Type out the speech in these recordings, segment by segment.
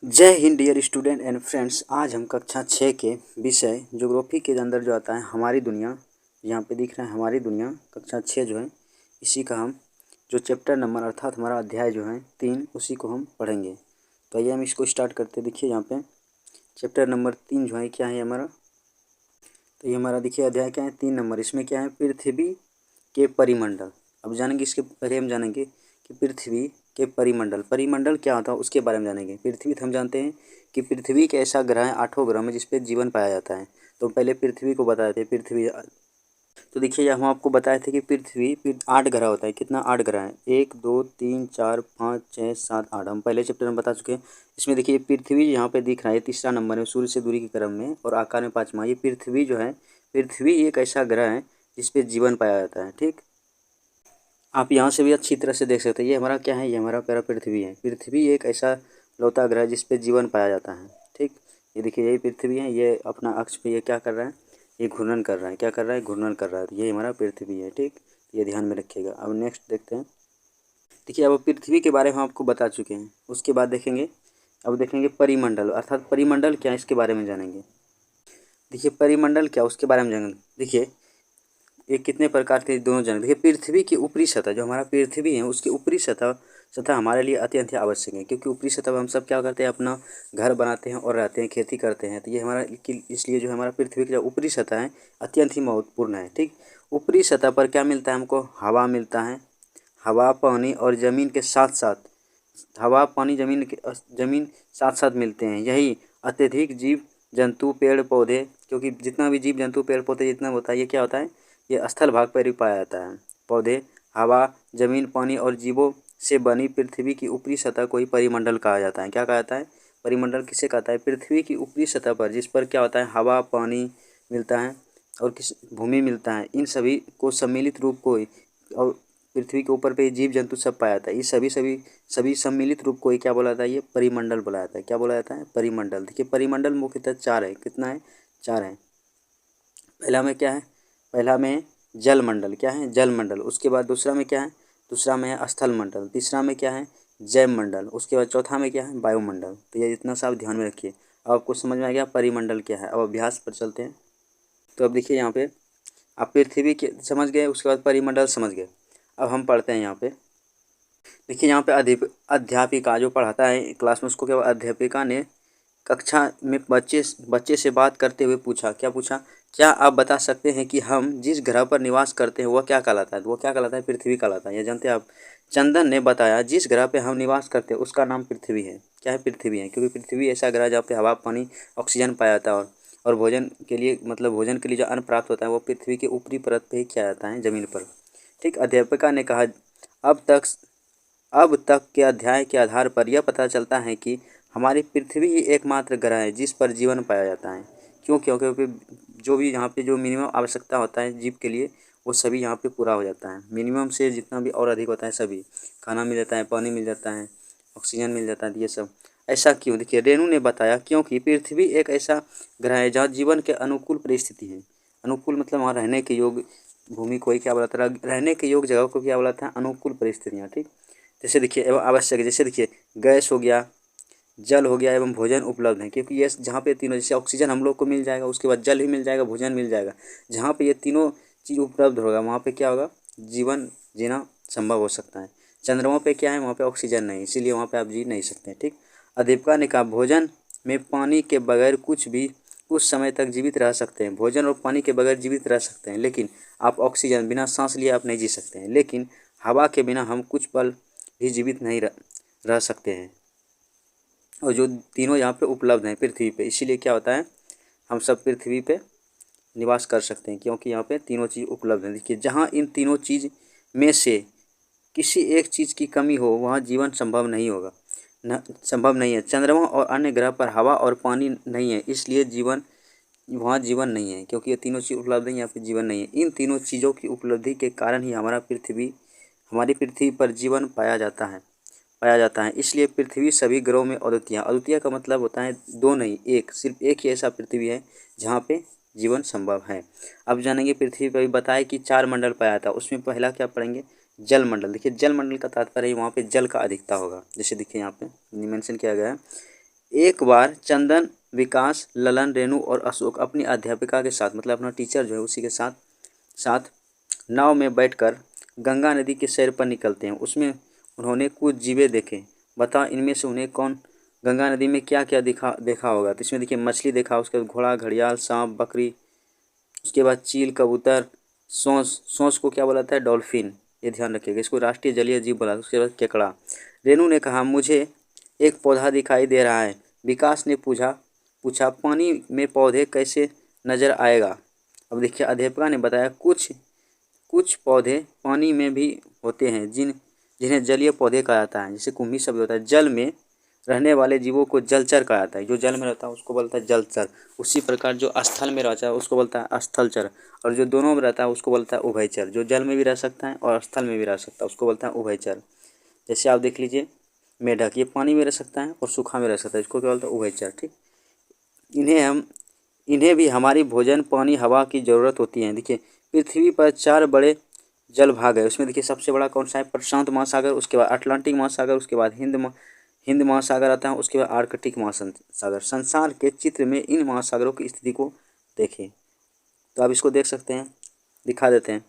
जय हिंद dear student and friends. आज हम कक्षा 6 के विषय ज्योग्राफी के अंदर जो आता है हमारी दुनिया, यहाँ पे दिख रहा है हमारी दुनिया कक्षा 6 जो है इसी का हम जो चैप्टर नंबर अर्थात हमारा अध्याय जो है 3 उसी को हम पढ़ेंगे। तो आइए हम इसको स्टार्ट करते। देखिए यहाँ पे चैप्टर नंबर 3 जो है क्या है हमारा, तो ये हमारा देखिए अध्याय क्या है 3 नंबर। इसमें क्या है पृथ्वी के परिमंडल। अब जानेंगे, इसके पहले हम जानेंगे कि पृथ्वी के परिमंडल, परिमंडल क्या होता है उसके बारे में जानेंगे। पृथ्वी तो हम जानते हैं कि पृथ्वी एक ऐसा ग्रह है 8 ग्रह में जिस पे जीवन पाया जाता है। तो पहले पृथ्वी को बताए थे पृथ्वी। तो देखिए हम आपको बताए थे कि पृथ्वी 8 ग्रह होता है। कितना 8 ग्रह है, 1 2 3 4 5 6 7 8। हम पहले चैप्टर में बता चुके हैं। इसमें देखिए पृथ्वी यहाँ पे दिख रहा है तीसरा नंबर में सूर्य से दूरी के क्रम में और आकार में 5वां। ये पृथ्वी जो है, पृथ्वी एक ऐसा ग्रह है जिस पे जीवन पाया जाता है। ठीक, आप यहाँ से भी अच्छी तरह से देख सकते हैं। ये हमारा क्या है, ये हमारा प्यारा पृथ्वी है। पृथ्वी एक ऐसा लौता ग्रह जिस पे जीवन पाया जाता है। ठीक, ये देखिए यही पृथ्वी है। ये अपना अक्ष पे ये क्या कर रहा है, ये घूर्णन कर रहा है। क्या कर रहा है, घूर्णन कर रहा है। तो ये हमारा पृथ्वी है। ठीक, ये ध्यान में रखिएगा। अब नेक्स्ट देखते हैं। देखिए अब पृथ्वी के बारे में हम आपको बता चुके हैं, उसके बाद देखेंगे, अब देखेंगे परिमंडल अर्थात परिमंडल क्या है इसके बारे में जानेंगे। देखिए परिमंडल क्या उसके बारे में जानेंगे। देखिए ये कितने प्रकार के दोनों जाने। देखिए पृथ्वी की ऊपरी सतह, जो हमारा पृथ्वी है उसकी ऊपरी सतह सतह हमारे लिए अत्यंत ही आवश्यक है, क्योंकि ऊपरी सतह पर हम सब क्या करते हैं, अपना घर बनाते हैं और रहते हैं, खेती करते हैं। तो ये हमारा इसलिए जो हमारा पृथ्वी की जो ऊपरी सतह है अत्यंत ही महत्वपूर्ण है। ठीक, ऊपरी सतह पर क्या मिलता है हमको, हवा मिलता है। हवा पानी और ज़मीन के साथ साथ, हवा पानी ज़मीन साथ साथ मिलते हैं। यही अत्यधिक जीव जंतु पेड़ पौधे, क्योंकि जितना भी जीव जंतु पेड़ पौधे जितना होता है ये क्या होता है, ये स्थल भाग पर ही पाया जाता है। पौधे, हवा, जमीन, पानी और जीवों से बनी पृथ्वी की ऊपरी सतह को ही परिमंडल कहा जाता है। क्या कहा जाता है, परिमंडल किसे कहता है, पृथ्वी की ऊपरी सतह पर जिस पर क्या होता है, हवा पानी मिलता है और किस भूमि मिलता है, इन सभी को सम्मिलित रूप को और पृथ्वी के ऊपर पे जीव जंतु सब पाया जाता है। ये सभी सम्मिलित रूप को ही क्या बोला जाता है, ये परिमंडल बोला जाता है। क्या बोला जाता है, परिमंडल। देखिए परिमंडल मुख्यतः 4 है। कितना है, 4 है। पहला में क्या है, पहला में जल मंडल, क्या है, जल मंडल। उसके बाद दूसरा में क्या है, दूसरा में है स्थल मंडल। तीसरा में क्या है, जैव मंडल। उसके बाद चौथा में क्या है, वायुमंडल। तो ये इतना सा आप ध्यान में रखिए। अब आपको समझ में आ गया परिमंडल क्या है। अब अभ्यास पर चलते हैं। तो अब देखिए यहाँ पे आप पृथ्वी के समझ गए, उसके बाद परिमंडल समझ गए। अब हम पढ़ते हैं यहाँ पे। देखिए यहाँ पे अध्यापिका जो पढ़ाता है क्लास में, उसको क्या, अध्यापिका ने कक्षा में बच्चे से बात करते हुए पूछा। क्या पूछा, क्या आप बता सकते हैं कि हम जिस ग्रह पर निवास करते हैं वह क्या कहलाता है। तो वो क्या कहलाता है, पृथ्वी कहलाता है। ये जानते हैं आप। चंदन ने बताया जिस ग्रह पे हम निवास करते हैं उसका नाम पृथ्वी है। क्या है, पृथ्वी है, क्योंकि पृथ्वी ऐसा ग्रह जहाँ पे हवा पानी ऑक्सीजन पाया जाता है और भोजन के लिए, मतलब भोजन के लिए जो अन्न प्राप्त होता है वो पृथ्वी के ऊपरी परत पे ही किया जाता है, ज़मीन पर। ठीक, अध्यापिका ने कहा अब तक अब तक के अध्याय के आधार पर यह पता चलता है कि हमारी पृथ्वी ही एकमात्र ग्रह है जिस पर जीवन पाया जाता है। क्यों, क्योंकि जो भी यहाँ पे जो मिनिमम आवश्यकता होता है जीव के लिए वो सभी यहाँ पे पूरा हो जाता है। मिनिमम से जितना भी और अधिक होता है सभी, खाना मिल जाता है, पानी मिल जाता है, ऑक्सीजन मिल जाता है, ये सब। ऐसा क्यों, देखिए रेणु ने बताया क्योंकि पृथ्वी एक ऐसा ग्रह है जहाँ जीवन के अनुकूल परिस्थिति है। अनुकूल मतलब वहाँ रहने के योग्य भूमि को ही क्या बोलाता है, रहने के योग्य जगह को क्या बोलाता है, अनुकूल परिस्थितियाँ। ठीक, जैसे देखिए एवं आवश्यक, जैसे देखिए गैस हो गया, जल हो गया एवं भोजन उपलब्ध है। क्योंकि ये जहाँ पे तीनों, जैसे ऑक्सीजन हम लोग को मिल जाएगा, उसके बाद जल भी मिल जाएगा, भोजन मिल जाएगा। जहाँ पे ये तीनों चीज़ उपलब्ध होगा वहाँ पे क्या होगा, जीवन जीना संभव हो सकता है। चंद्रमा पे क्या है, वहाँ पे ऑक्सीजन नहीं, इसीलिए वहाँ पे आप जी नहीं सकते। ठीक, अध्यापिका ने कहा भोजन में पानी के बगैर कुछ समय तक जीवित रह सकते हैं। भोजन और पानी के बगैर जीवित रह सकते हैं, लेकिन आप ऑक्सीजन बिना सांस लिए आप नहीं जी सकते हैं। लेकिन हवा के बिना हम कुछ पल भी जीवित नहीं रह सकते हैं। और जो तीनों यहाँ पे उपलब्ध हैं पृथ्वी पे, इसीलिए क्या होता है, हम सब पृथ्वी पे निवास कर सकते हैं, क्योंकि यहाँ पे तीनों चीज़ उपलब्ध हैं। देखिए जहाँ इन तीनों चीज़ में से किसी एक चीज़ की कमी हो वहाँ जीवन संभव नहीं होगा, संभव नहीं है। चंद्रमा और अन्य ग्रह पर हवा और पानी नहीं है, इसलिए वहाँ जीवन नहीं है, क्योंकि ये तीनों चीज़ उपलब्ध हैं, यहाँ पे जीवन नहीं है। इन तीनों चीज़ों की उपलब्धि के कारण ही हमारी पृथ्वी पर जीवन पाया जाता है। इसलिए पृथ्वी सभी ग्रहों में अद्वितीय। अद्वितीय का मतलब होता है दो नहीं, एक, सिर्फ एक ही ऐसा पृथ्वी है जहाँ पे जीवन संभव है। अब जानेंगे पृथ्वी पर भी बताया कि 4 मंडल पाया था, उसमें पहला क्या पढ़ेंगे, जल मंडल। देखिए जल मंडल का तात्पर्य है वहाँ पे जल का अधिकता होगा। जैसे देखिए यहाँ पे मेंशन किया गया है एक बार चंदन, विकास, ललन, रेणु और अशोक अपनी अध्यापिका के साथ, मतलब अपना टीचर जो है उसी के साथ साथ नाव में बैठकर गंगा नदी के सैर पर निकलते हैं। उसमें उन्होंने कुछ जीवे देखे। बताओ इनमें से उन्हें कौन गंगा नदी में क्या क्या देखा होगा। तो इसमें देखिए मछली देखा, उसके बाद घोड़ा, घड़ियाल, सांप, बकरी, उसके बाद चील, कबूतर, सोंस, सोंस को क्या बोला जाता है, डॉल्फिन, ये ध्यान रखिएगा, इसको राष्ट्रीय जलीय जीव बोला। उसके बाद केकड़ा। रेणु ने कहा मुझे एक पौधा दिखाई दे रहा है। विकास ने पूछा पानी में पौधे कैसे नजर आएगा। अब देखिए अध्यापिका ने बताया कुछ पौधे पानी में भी होते हैं जिन्हें जलीय पौधे कहा जाता है। जैसे कुम्भी शब्द होता है, जल में रहने वाले जीवों को जलचर कहा जाता है। जो जल में रहता है उसको बोलता है जलचर। उसी प्रकार जो स्थल में रहता है उसको बोलता है स्थलचर, और जो दोनों में रहता है उसको बोलता है उभयचर। जो जल में भी रह सकता है और स्थल में भी रह सकता है उसको बोलता है उभयचर। जैसे आप देख लीजिए मेढक, ये पानी में रह सकता है और सूखा में रह सकता है, इसको क्या बोलता है, उभयचर। ठीक, इन्हें भी हमारी भोजन, पानी, हवा की ज़रूरत होती है। देखिए पृथ्वी पर 4 बड़े जल भाग है। उसमें देखिए सबसे बड़ा कौन सा है, प्रशांत महासागर, उसके बाद अटलांटिक महासागर, उसके बाद हिंद महासागर आता है, उसके बाद आर्कटिक महासागर। संसार के चित्र में इन महासागरों की स्थिति को देखें। तो आप इसको देख सकते हैं, दिखा देते हैं।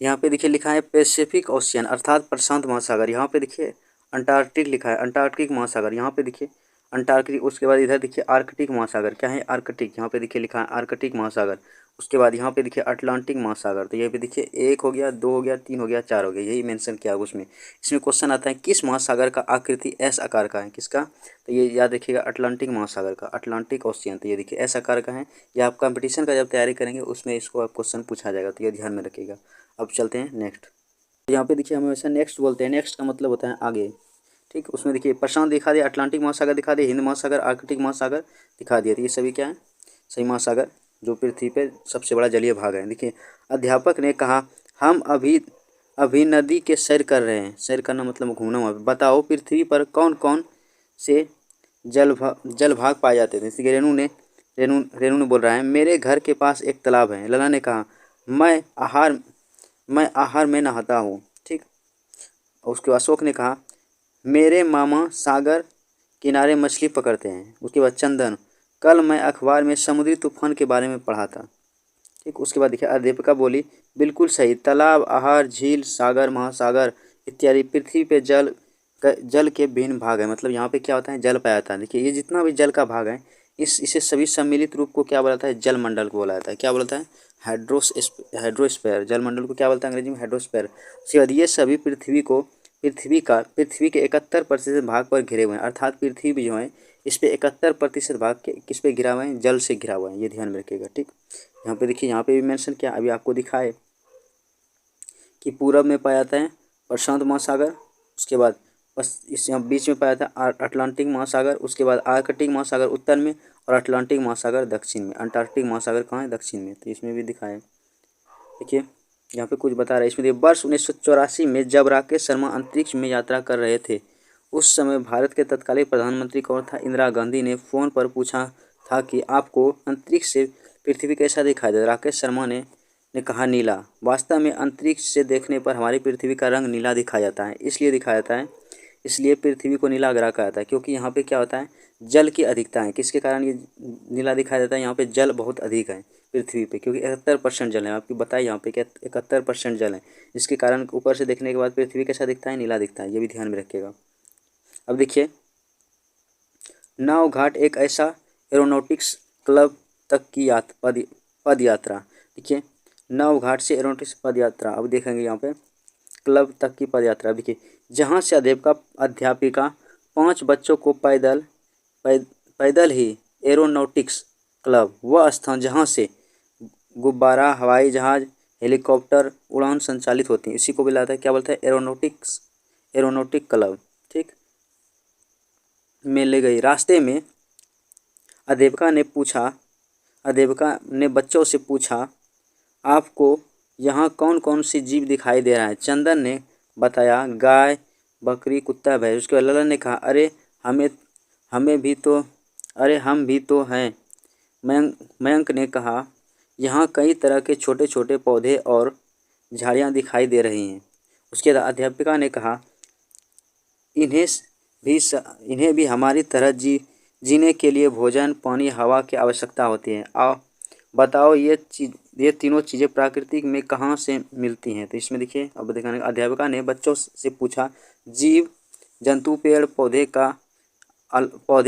यहाँ पे देखिए लिखा है पैसिफिक ओशियन अर्थात प्रशांत महासागर। यहाँ पे देखिए अंटार्कटिक लिखा है, अंटार्कटिक महासागर। यहाँ पे देखिए अंटार्कटिक, उसके बाद इधर देखिए आर्कटिक महासागर। क्या है, आर्कटिक। यहाँ पे देखिए लिखा है आर्कटिक महासागर। उसके बाद यहाँ पे देखिए अटलांटिक महासागर। तो ये पे देखिए 1 हो गया, 2 हो गया, 3 हो गया, 4 हो गया, यही मेंशन किया हुआ उसमें। इसमें क्वेश्चन आता है किस महासागर का आकृति एस आकार का है, किसका, तो ये याद रखिएगा अटलांटिक महासागर का, अटलांटिक ओशियन। तो ये देखिए एस आकार का है। ये आप कंपटीशन का जब तैयारी करेंगे उसमें इसको आप क्वेश्चन पूछा जाएगा, तो ये ध्यान में रखिएगा। अब चलते हैं नेक्स्ट। यहाँ पे देखिए हम हमेशा नेक्स्ट बोलते हैं, नेक्स्ट का मतलब होता है आगे। ठीक, उसमें देखिए प्रशांत दिखा दिया, अटलांटिक महासागर दिखा दिया, हिंद महासागर, आर्कटिक महासागर दिखा दिया। तो ये सभी क्या है, सही महासागर जो पृथ्वी पे सबसे बड़ा जलीय भाग है। देखिए अध्यापक ने कहा हम अभी नदी के सैर कर रहे हैं। सैर करना मतलब घूमना हुआ। बताओ पृथ्वी पर कौन कौन से जल भाग पाए जाते थे। जैसे कि रेणु ने बोल रहा है मेरे घर के पास एक तालाब है। लला ने कहा मैं आहार में नहाता हूँ। ठीक, और उसके बाद अशोक ने कहा मेरे मामा सागर किनारे मछली पकड़ते हैं। उसके बाद चंदन कल मैं अखबार में समुद्री तूफान के बारे में पढ़ा था। ठीक, उसके बाद देखिए अध्यापिका बोली बिल्कुल सही, तालाब, आहार, झील, सागर, महासागर इत्यादि पृथ्वी पे जल के भिन्न भाग है। मतलब यहाँ पे क्या होता है, जल पाया जाता है। देखिए ये जितना भी जल का भाग है इसे सभी सम्मिलित रूप को क्या बोला जाता है, जल मंडल को बोला जाता है। क्या बोलता है, हाइड्रोस्फीयर। जल मंडल को क्या बोलता है अंग्रेजी में, हाइड्रोस्फीयर। उसके बाद ये सभी पृथ्वी के 71% भाग पर घिरे हुए हैं। अर्थात पृथ्वी भी जो है इस पे 71% भाग के किस पे घिरा हुआ है, जल से घिरा हुआ है। ये ध्यान में रखिएगा। ठीक, यहाँ पे देखिए यहाँ पे भी मेंशन किया, अभी आपको दिखाए कि पूरब में पाया जाता है प्रशांत महासागर। उसके बाद बस इस यहाँ बीच में पाया जाता है अटलांटिक महासागर। उसके बाद आर्कटिक महासागर उत्तर में और अटलांटिक महासागर दक्षिण में। अंटार्कटिक महासागर कहाँ है, दक्षिण में। तो इसमें भी दिखाए। देखिए यहाँ पे कुछ बता रहा है इसमें। देखिए वर्ष 1984 में जब राकेश शर्मा अंतरिक्ष में यात्रा कर रहे थे उस समय भारत के तत्कालीन प्रधानमंत्री कौन था, इंदिरा गांधी ने फ़ोन पर पूछा था कि आपको अंतरिक्ष से पृथ्वी कैसा दिखाई दे। राकेश शर्मा ने कहा नीला। वास्तव में अंतरिक्ष से देखने पर हमारी पृथ्वी का रंग नीला दिखाया जाता है। इसलिए पृथ्वी को नीला ग्रह कहा जाता है, क्योंकि यहाँ पे क्या होता है, जल की अधिकता है। किसके कारण ये नीला दिखाया जाता है, यहाँ पे जल बहुत अधिक है पृथ्वी पे, क्योंकि 71% जल है। आपको बताइए यहाँ पे क्या 71% जल है, जिसके कारण ऊपर से देखने के बाद पृथ्वी कैसा दिखता है, नीला दिखता है। ये भी ध्यान में रखिएगा। अब देखिए नाव घाट एक ऐसा एरोनॉटिक्स क्लब तक की पद यात्रा। देखिए नाव घाट से एरोनॉटिक्स पद यात्रा, अब देखेंगे यहाँ पे क्लब तक की पद यात्रा। देखिए जहाँ से अध्यापिका 5 बच्चों को पैदल ही एरोनॉटिक्स क्लब, वह स्थान जहाँ से गुब्बारा, हवाई जहाज, हेलीकॉप्टर उड़ान संचालित होती है, इसी को बुलाता है, क्या बोलता है, एरोनॉटिक क्लब। ठीक, में ले गई। रास्ते में अध्यापिका ने बच्चों से पूछा आपको यहाँ कौन कौन सी जीव दिखाई दे रहा है। चंदन ने बताया गाय, बकरी, कुत्ता, भैंस। उसके बाद ललन ने कहा अरे हम भी तो हैं। मयंक ने कहा यहाँ कई तरह के छोटे छोटे पौधे और झाड़ियाँ दिखाई दे रही हैं। उसके बाद अध्यापिका ने कहा इन्हें भी हमारी तरह जीने के लिए भोजन, पानी, हवा की आवश्यकता होती है। बताओ ये तीनों चीज़ें प्रकृति में कहाँ से मिलती हैं। तो इसमें देखिए, अब दिखाने अध्यापिका ने बच्चों से पूछा, जीव जंतु, पेड़ पौधे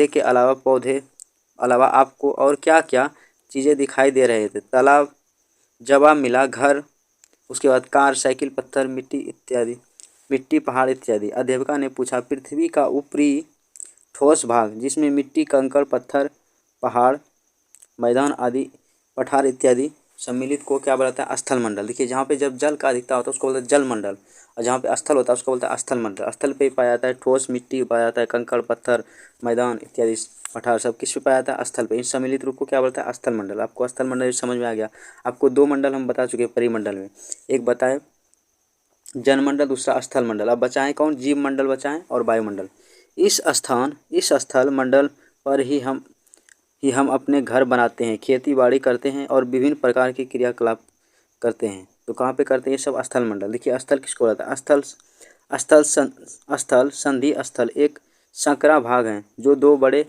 के अलावा आपको और क्या क्या चीज़ें दिखाई दे रहे थे। तालाब, जवाब मिला घर, उसके बाद कार, साइकिल, पत्थर, मिट्टी, पहाड़ इत्यादि। अध्यापिका ने पूछा, पृथ्वी का ऊपरी ठोस भाग जिसमें मिट्टी, कंकड़, पत्थर, पहाड़, मैदान आदि, पठार इत्यादि सम्मिलित को क्या बोलता है? स्थल मंडल। देखिए, जहाँ पे जब जल का अधिकता होता है उसको बोलते हैं जल मंडल, और जहाँ पे स्थल होता है उसको बोलते हैं स्थल मंडल। स्थल पे पाया जाता है ठोस मिट्टी, पाया जाता है कंकड़, पत्थर, मैदान इत्यादि, पठार, सब किस पे पाया जाता है? स्थल पे। इन सम्मिलित रूप को क्या बोलता है? स्थल मंडल। आपको स्थल मंडल समझ में आ गया। आपको दो मंडल हम बता चुके हैं परिमंडल में, एक बताए जनमंडल, दूसरा स्थल मंडल। अब बचाएं कौन? जीव मंडल बचाएं और वायुमंडल। इस स्थल मंडल पर ही हम अपने घर बनाते हैं, खेती बाड़ी करते हैं और विभिन्न प्रकार की क्रियाकलाप करते हैं। तो कहाँ पे करते हैं? ये सब स्थल मंडल। देखिए, स्थल किसको कहता है? स्थल संधि स्थल एक संकरा भाग है जो दो बड़े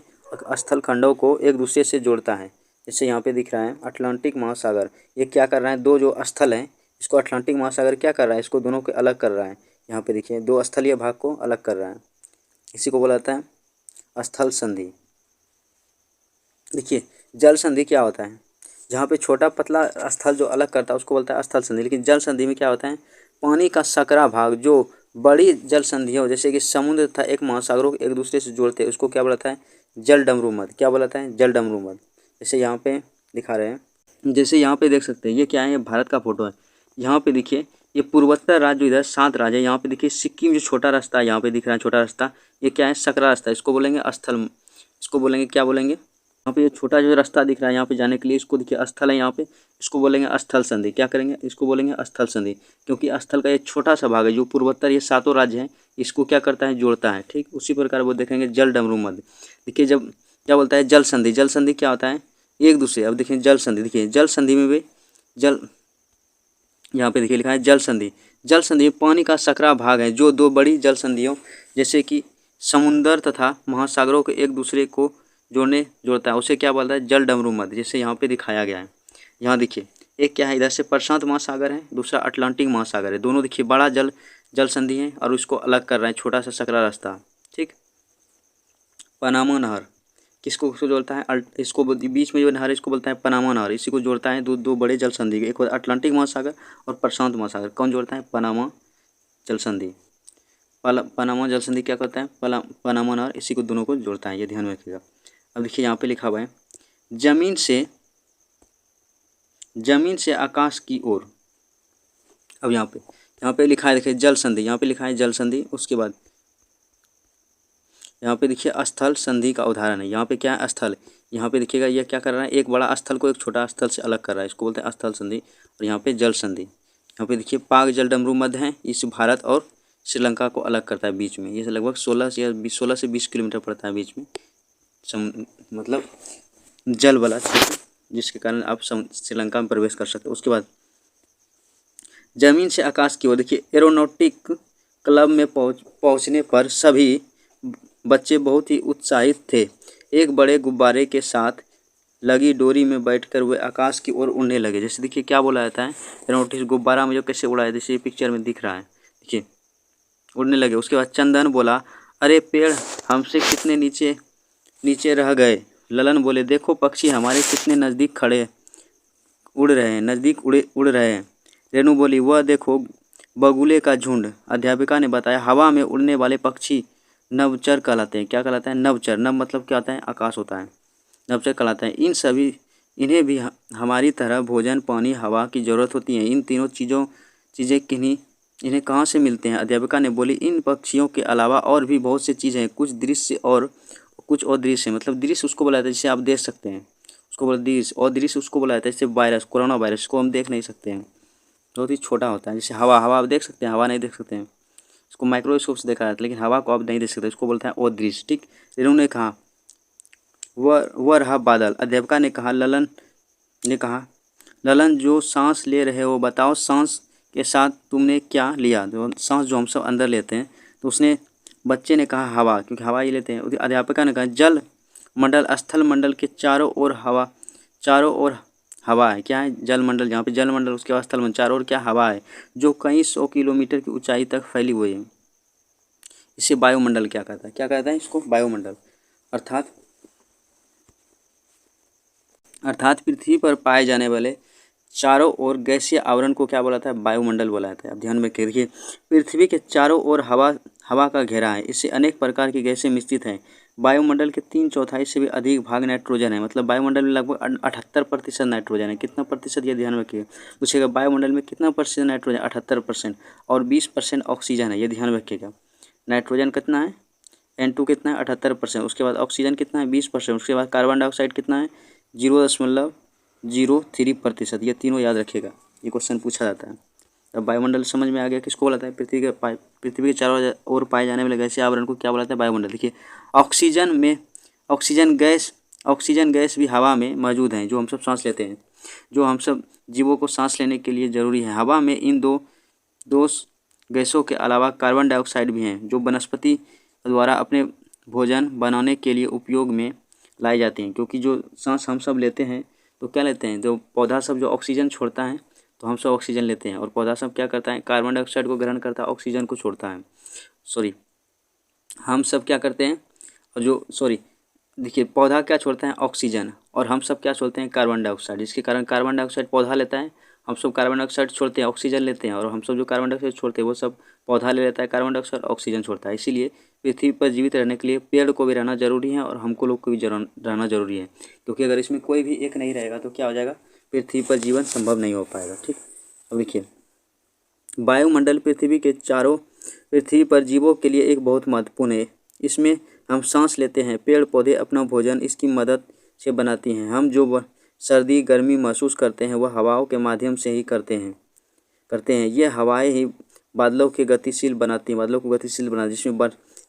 स्थल खंडों को एक दूसरे से जोड़ता है। जैसे यहाँ पे दिख रहा है अटलांटिक महासागर, ये क्या कर रहा है? दो जो स्थल हैं इसको अटलांटिक महासागर क्या कर रहा है? इसको दोनों को अलग कर रहा है। यहाँ पे देखिए, दो स्थलीय भाग को अलग कर रहा है, इसी को बोला जाता है स्थल संधि। देखिए, जल संधि क्या होता है? जहाँ पे छोटा पतला स्थल जो अलग करता है उसको बोलता है स्थल संधि। लेकिन जल संधि में क्या होता है? पानी का सकरा भाग जो बड़ी जल संधि हो, जैसे कि समुद्र तथा एक महासागरों को एक दूसरे से जोड़ते हैं, उसको क्या बोलता है? जल डमरू मध्य। क्या बोलता है? जल डमरू मध्य। जैसे यहाँ पे दिखा रहे हैं, जैसे यहाँ पे देख सकते हैं, ये क्या है? ये भारत का फोटो है। यहाँ पे देखिए, ये पूर्वोत्तर राज्य जो इधर 7 राज्य है। यहाँ पे देखिए सिक्किम जो छोटा रास्ता है यहाँ पे दिख रहा है, छोटा रास्ता, ये क्या है? सकरा रास्ता। इसको बोलेंगे स्थल, इसको बोलेंगे क्या बोलेंगे? यहाँ पे ये छोटा जो रास्ता दिख रहा है यहाँ पे जाने के लिए, इसको देखिए स्थल है यहाँ पे, इसको बोलेंगे स्थल संधि। क्या करेंगे? इसको बोलेंगे स्थल संधि, क्योंकि स्थल का ये छोटा सा भाग है जो पूर्वोत्तर ये 7 राज्य हैं, इसको क्या करता है? जोड़ता है। ठीक उसी प्रकार वो देखेंगे जल डमरू मध्य। देखिए, जब क्या बोलता है? जल संधि। जल संधि क्या होता है? एक दूसरे। अब देखिए जल संधि, देखिए जल संधि में भी जल, यहाँ पे देखिए लिखा है जल संधि। जल संधि पानी का सकरा भाग है जो दो बड़ी जल संधियों जैसे कि समुद्र तथा महासागरों को एक दूसरे को जोड़ता है, उसे क्या बोलता है? जल डमरू मध्य। जैसे यहाँ पे दिखाया गया है। यहाँ देखिए, एक क्या है? इधर से प्रशांत महासागर है, दूसरा अटलांटिक महासागर है। दोनों देखिए बड़ा जल संधि है और उसको अलग कर रहे हैं छोटा सा सकरा रास्ता। ठीक, पनामा नहर किसको जोड़ता है? इसको बीच में जो नहर है इसको बोलता है पनामा नहर। इसी को जोड़ता है दो बड़े जल संधि, एक अटलांटिक महासागर और प्रशांत महासागर। कौन जोड़ता है? पनामा जल संधि। पनामा जल संधि क्या करता है? पनामा नहर इसी को दोनों को जोड़ता है, ये ध्यान में रखिएगा। अब देखिए यहाँ पे लिखा हुआ है जमीन से आकाश की ओर। अब यहाँ पे लिखा है, देखिए जल संधि, यहाँ पे लिखा है जल संधि। उसके बाद यहाँ पे देखिए स्थल संधि का उदाहरण है। यहाँ पे क्या है? स्थल। यहाँ पे देखिएगा ये क्या कर रहा है? एक बड़ा स्थल को एक छोटा स्थल से अलग कर रहा है, इसको बोलते हैं स्थल संधि। और यहाँ पे जल संधि। यहाँ पे देखिए पाक जल डमरू मध्य है, इस भारत और श्रीलंका को अलग करता है बीच में। ये लगभग 16 से 20 किलोमीटर पड़ता है बीच में, मतलब जल वाला क्षेत्र, जिसके कारण आप श्रीलंका में प्रवेश कर सकते हो। उसके बाद जमीन से आकाश की ओर। देखिए, एरोनॉटिक क्लब में पहुंचने पर सभी बच्चे बहुत ही उत्साहित थे। एक बड़े गुब्बारे के साथ लगी डोरी में बैठकर वे आकाश की ओर उड़ने लगे। जैसे देखिए क्या बोला जाता है? एरोनॉटिक गुब्बारा में जो कैसे उड़ाया, जैसे पिक्चर में दिख रहा है, देखिए उड़ने लगे। उसके बाद चंदन बोला, अरे पेड़ हमसे कितने नीचे रह गए। ललन बोले, देखो पक्षी हमारे कितने नज़दीक उड़ रहे हैं। रेणु बोली, वह देखो बगुले का झुंड। अध्यापिका ने बताया, हवा में उड़ने वाले पक्षी नभचर कहलाते हैं। क्या कहलाता है? नभचर। नभ मतलब क्या होता है? आकाश होता है। नभचर कहलाता है। इन्हें भी हमारी तरह भोजन, पानी, हवा की ज़रूरत होती है। इन तीनों चीज़ें इन्हें कहाँ से मिलते हैं? अध्यापिका ने बोली, इन पक्षियों के अलावा और भी बहुत सी चीज़ें हैं। कुछ और दृश्य, मतलब दृश्य उसको बोला जाता है जिसे आप देख सकते हैं, उसको बोला दृश्य। और दृश्य उसको बोला जाता है जैसे वायरस, कोरोना वायरस को हम देख नहीं सकते हैं, बहुत ही छोटा होता है। जैसे हवा आप देख सकते हैं, हवा नहीं देख सकते हैं, इसको माइक्रोस्कोप से देखा जाता है, लेकिन हवा को आप नहीं देख सकते, इसको बोलता है और दृश्य। ठीक, इन्होंने कहा वह रहा बादल। अध्यापिका ने कहा, ललन जो सांस ले रहे हो, बताओ सांस के साथ तुमने क्या लिया? तो सांस जो हम सब अंदर लेते हैं, तो बच्चे ने कहा हवा, क्योंकि हवा ही लेते हैं। अध्यापिका ने कहा जल मंडल स्थल मंडल के चारों ओर हवा है। क्या है? जल मंडल, जहाँ पे जल मंडल, उसके बाद स्थल मंडल, चारों ओर क्या हवा है जो कई 100 किलोमीटर की ऊंचाई तक फैली हुई है। इसे वायुमंडल क्या कहता है? क्या कहता है इसको? वायुमंडल। अर्थात पृथ्वी पर पाए जाने वाले चारों ओर गैसीय आवरण को क्या बोला था? वायुमंडल बोला जाता है। अब ध्यान में रखिए, पृथ्वी के चारों ओर हवा का घेरा है। इससे अनेक प्रकार की गैसें मिश्रित हैं। वायुमंडल के 3/4 से भी अधिक भाग नाइट्रोजन है। मतलब वायुमंडल में लगभग 78% नाइट्रोजन है। कितना प्रतिशत? ये ध्यान रखिए। पूछेगा वायुमंडल में कितना प्रतिशत नाइट्रोजन? 78%। और 20% ऑक्सीजन है। ये ध्यान रखिएगा। नाइट्रोजन कितना है? N2 कितना है? 78%। उसके बाद ऑक्सीजन कितना है? 20%। उसके बाद कार्बन डाइऑक्साइड कितना है? 0.03%। ये तीनों याद रखिएगा, ये क्वेश्चन पूछा जाता है। अब वायुमंडल समझ में आ गया किसको बोला था? पृथ्वी के चारों ओर पाए जाने वाले गैसीय आवरण को क्या बोला था? वायुमंडल। देखिए, ऑक्सीजन गैस भी हवा में मौजूद है, जो हम सब सांस लेते हैं, जो हम सब जीवों को सांस लेने के लिए जरूरी है। हवा में इन दो गैसों के अलावा कार्बन डाइऑक्साइड भी हैं, जो वनस्पति द्वारा अपने भोजन बनाने के लिए उपयोग में लाई जाती हैं। क्योंकि जो सांस हम सब लेते हैं तो क्या लेते हैं? जो पौधा सब जो ऑक्सीजन छोड़ता है तो हम सब ऑक्सीजन लेते हैं, और पौधा सब क्या करता है? कार्बन डाइऑक्साइड को ग्रहण करता है, ऑक्सीजन को छोड़ता है। हम सब क्या करते हैं? देखिए, पौधा क्या छोड़ता है? ऑक्सीजन, और हम सब क्या छोड़ते हैं? Carbon dioxide. इसके कारण कार्बन डाइऑक्साइड पौधा लेता है, हम सब कार्बन डाइऑक्साइड छोड़ते हैं, ऑक्सीजन लेते हैं, और हम सब जो कार्बन डाइऑक्साइड छोड़ते हैं वो सब पौधा ले लेता है, कार्बन डाइऑक्साइड, ऑक्सीजन छोड़ता है। इसीलिए पृथ्वी पर जीवित रहने के लिए पेड़ को भी रहना जरूरी है, और हमको लोग को भी रहना जरूरी है। क्योंकि अगर इसमें कोई भी एक नहीं रहेगा तो क्या हो जाएगा? पृथ्वी पर जीवन संभव नहीं हो पाएगा। ठीक, अब देखिए, वायुमंडल पृथ्वी पर जीवों के लिए एक बहुत महत्वपूर्ण है। इसमें हम सांस लेते हैं, पेड़ पौधे अपना भोजन इसकी मदद से बनाती हैं। हम जो सर्दी गर्मी महसूस करते हैं वह हवाओं के माध्यम से ही करते हैं। ये हवाएं ही बादलों को गतिशील बनाती हैं,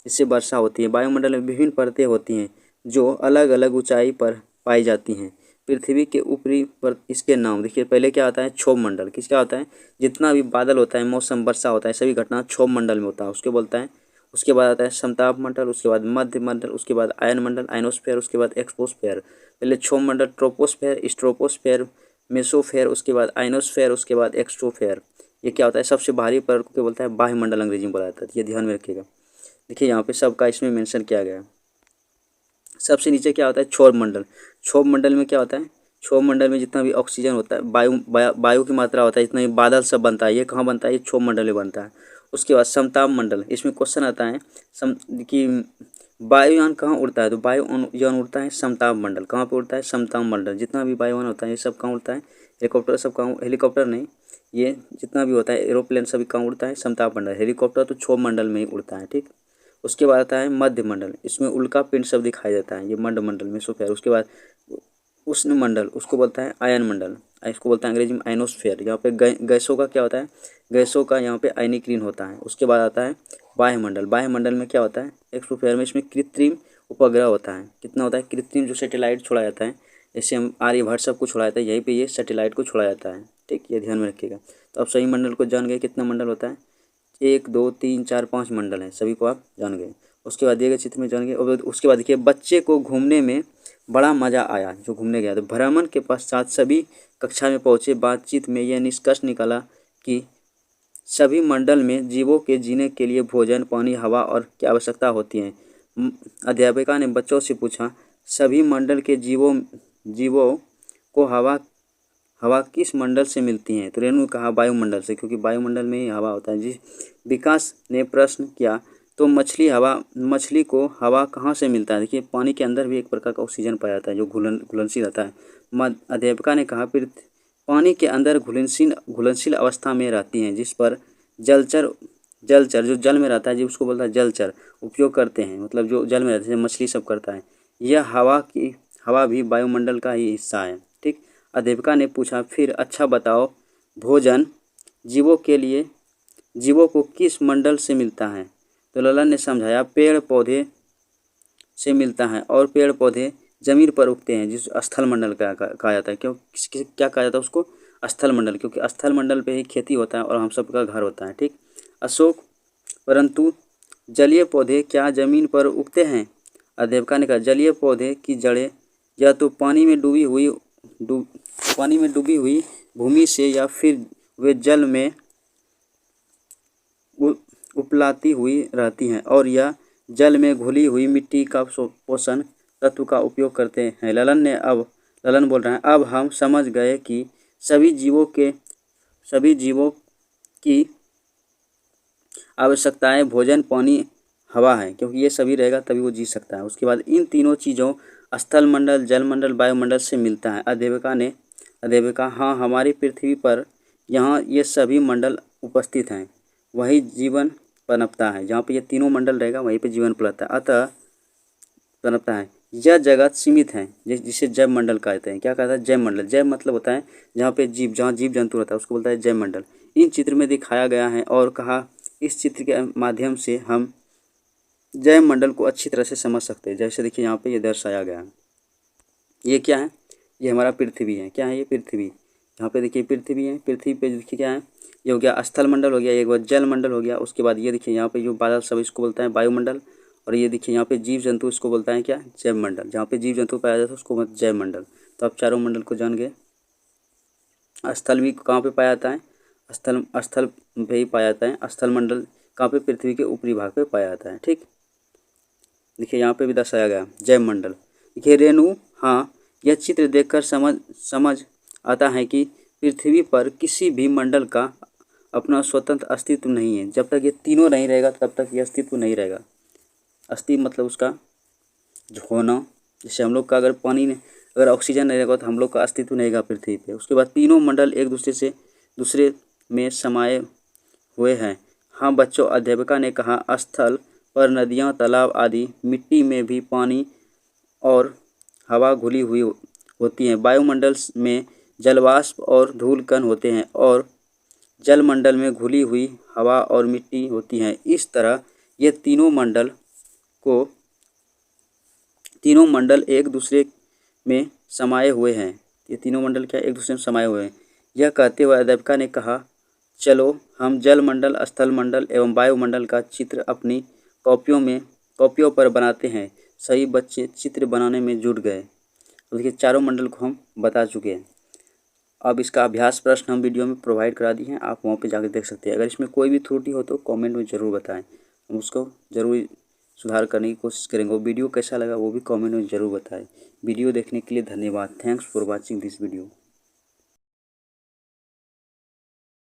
जिससे वर्षा होती है। वायुमंडल में विभिन्न परतें होती हैं जो अलग अलग ऊंचाई पर पाई जाती हैं। पृथ्वी के ऊपरी पर इसके नाम देखिए। पहले क्या आता है? क्षोभ मंडल। किसका होता है? जितना भी बादल होता है, मौसम, वर्षा होता है, सभी घटना क्षोभ मंडल में होता है, उसके बोलता है। उसके बाद आता है समताप मंडल, उसके बाद मध्य मंडल, उसके बाद आयन मंडल, आयनोस्फेयर, उसके बाद एक्सोस्फेयर। पहले क्षोभ मंडल, ट्रोपोस्फेयर, स्ट्रोपोस्फेयर, मेसोफेयर, उसके बाद आयनोस्फेयर, उसके बाद एक्सट्रोफेयर। ये क्या होता है? सबसे भारी परत को क्या बोलता है? वायुमंडल अंग्रेजी में बोला जाता है। ये ध्यान में रखिएगा। देखिए, यहाँ पे सबका इसमें मेंशन किया गया है। सबसे नीचे क्या होता है? क्षोभ मंडल। क्षोभ मंडल में क्या होता है? क्षोभ मंडल में जितना भी ऑक्सीजन होता है, वायु की मात्रा होता है, जितना भी बादल सब बनता है, ये कहाँ बनता है? ये क्षोभ मंडल में बनता है। उसके बाद समताप मंडल। इसमें क्वेश्चन आता है कि वायुयान कहाँ उड़ता है? तो वायुयान उड़ता है समताप मंडल। कहाँ पे उड़ता है? समताप मंडल। जितना भी वायुयान होता है ये सब कहाँ उड़ता है? हेलीकॉप्टर सब कहाँ? हेलीकॉप्टर नहीं, ये जितना भी होता है एरोप्लेन सभी कहाँ उड़ता है? समताप मंडल। हेलीकॉप्टर तो क्षोभ मंडल में ही उड़ता है। ठीक, उसके बाद आता है मध्य मंडल। इसमें उल्का पिंड सब दिखाई देता है, ये मध्य मंडल में सोफेयर। उसके बाद उष्ण मंडल, उसको बोलता है आयन मंडल, इसको बोलता है अंग्रेजी में आयनोस्फेयर। यहाँ पे गैसों का क्या होता है? गैसों का यहाँ पे आयनीकरण होता है। उसके बाद आता है वायुमंडल। वायुमंडल में क्या होता है? एक्सोस्फेयर में इसमें कृत्रिम उपग्रह होता है। कितना होता है? कृत्रिम, जो सैटेलाइट छोड़ा जाता है, जैसे हम आर्यभट्ट सब को छोड़ा जाता है, यहीं पे ये सैटेलाइट को छोड़ा जाता है। ठीक, ये ध्यान में रखिएगा। तो अब सही मंडल को जान गए कितना मंडल होता है? 1 2 3 4 5 मंडल है, सभी को आप जान गए। उसके बाद दिए गए चित्र में जान गए। और उसके बाद देखिए, बच्चे को घूमने में बड़ा मज़ा आया, जो घूमने गया। तो भ्रमण के पश्चात सभी कक्षा में पहुँचे। बातचीत में यह निष्कर्ष निकला कि सभी मंडल में जीवों के जीने के लिए भोजन, पानी, हवा और की आवश्यकता होती है। अध्यापिका ने बच्चों से पूछा, सभी मंडल के जीवों को हवा किस मंडल से मिलती है? तो रेणु कहा वायुमंडल से, क्योंकि वायुमंडल में ही हवा होता है। जी, विकास ने प्रश्न किया, तो मछली को हवा कहाँ से मिलता है? देखिए, पानी के अंदर भी एक प्रकार का ऑक्सीजन पाया जाता है जो घुलनशील रहता है। अध्यापिका ने कहा, फिर पानी के अंदर घुलनशील अवस्था में रहती हैं, जिस पर जलचर जो जल में रहता है, जी उसको बोलता है जलचर, उपयोग करते हैं। मतलब जो जल में रहते हैं, मछली सब करता है। यह हवा भी वायुमंडल का ही हिस्सा है। ठीक, अध्यापिका ने पूछा, फिर अच्छा बताओ, भोजन जीवों को किस मंडल से मिलता है? तो ललन ने समझाया, पेड़ पौधे से मिलता है, और पेड़ पौधे जमीन पर उगते हैं, जिस स्थल मंडल कहा जाता है। क्या कहा जाता है उसको? स्थल मंडल, क्योंकि स्थल मंडल पे ही खेती होता है और हम सबका घर होता है। ठीक, अशोक, परंतु जलीय पौधे क्या जमीन पर उगते हैं? अध्यापिका ने कहा जलीय पौधे की जड़ें या तो पानी में डूबी हुई भूमि से या फिर वे जल में उपलाती हुई रहती हैं और या जल में घुली हुई मिट्टी का पोषण तत्व का उपयोग करते हैं। ललन बोल रहे हैं, अब हम समझ गए कि सभी जीवों की आवश्यकताएं भोजन, पानी, हवा है, क्योंकि ये सभी रहेगा तभी वो जी सकता है। उसके बाद इन तीनों चीज़ों स्थल मंडल, जल मंडल, वायुमंडल से मिलता है। अध्यापिका हाँ, हमारी पृथ्वी पर यहाँ ये सभी मंडल उपस्थित हैं, वही जीवन पनपता है। जहाँ पे ये तीनों मंडल रहेगा वहीं पे जीवन पनपता है। यह जगत सीमित है, जिसे जैव मंडल कहते हैं। क्या कहता है? जैव मंडल। जैव मतलब होता है जहाँ जीव जंतु रहता है उसको बोलता है जैव मंडल। इन चित्र में दिखाया गया है और कहा इस चित्र के माध्यम से हम जैव मंडल को अच्छी तरह से समझ सकते हैं। जैसे देखिए यहाँ पे ये दर्शाया गया है। ये क्या है? ये हमारा पृथ्वी है। क्या है? ये पृथ्वी। यहाँ पे देखिए पृथ्वी है। पृथ्वी पे देखिए क्या है? ये हो गया स्थल मंडल हो गया, एक बार जल मंडल हो गया। उसके बाद ये देखिए यहाँ पे जो बादल सब इसको बोलता है वायुमंडल। और ये देखिए यहाँ पे जीव जंतु इसको बोलता है क्या? जैव मंडल। जहाँ पे जीव जंतु पाया जाता है उसको जैव मंडल। तो आप चारों मंडल को जान गए। स्थल भी कहाँ पे पाया जाता है? स्थल पे ही पाया जाता है। स्थल मंडल कहाँ पे? पृथ्वी के ऊपरी भाग पे पाया जाता है। ठीक, देखिए यहाँ पे भी दर्शाया गया जैव मंडल। देखिए रेणु, हाँ, यह चित्र देखकर समझ आता है कि पृथ्वी पर किसी भी मंडल का अपना स्वतंत्र अस्तित्व नहीं है। जब तक ये तीनों नहीं रहेगा तब तक ये अस्तित्व नहीं रहेगा। अस्तित्व मतलब उसका होना। जैसे हम लोग का अगर ऑक्सीजन नहीं रहेगा तो हम लोग का अस्तित्व नहीं रहेगा पृथ्वी पे। उसके बाद तीनों मंडल एक दूसरे में समाये हुए हैं। हाँ बच्चों, अध्यापिका ने कहा, स्थल पर नदियाँ, तालाब आदि, मिट्टी में भी पानी और हवा घुली हुई होती हैं। वायुमंडल में जलवाष्प और धूल कण होते हैं और जल मंडल में घुली हुई हवा और मिट्टी होती है। इस तरह ये तीनों मंडल एक दूसरे में समाये हुए हैं। ये तीनों मंडल क्या? एक दूसरे में समाये हुए हैं। यह कहते हुए अध्यापिका ने कहा, चलो हम जल मंडल, स्थल मंडल एवं वायुमंडल का चित्र अपनी कॉपियों पर बनाते हैं। सभी बच्चे चित्र बनाने में जुट गए। तो देखिए चारों मंडल को हम बता चुके हैं। अब इसका अभ्यास प्रश्न हम वीडियो में प्रोवाइड करा दिए हैं, आप वहाँ पे जाकर देख सकते हैं। अगर इसमें कोई भी त्रुटि हो तो कमेंट में ज़रूर बताएं, हम उसको ज़रूर सुधार करने की कोशिश करेंगे। वीडियो कैसा लगा वो भी कमेंट में ज़रूर बताएं। वीडियो देखने के लिए धन्यवाद। Thanks for watching this video.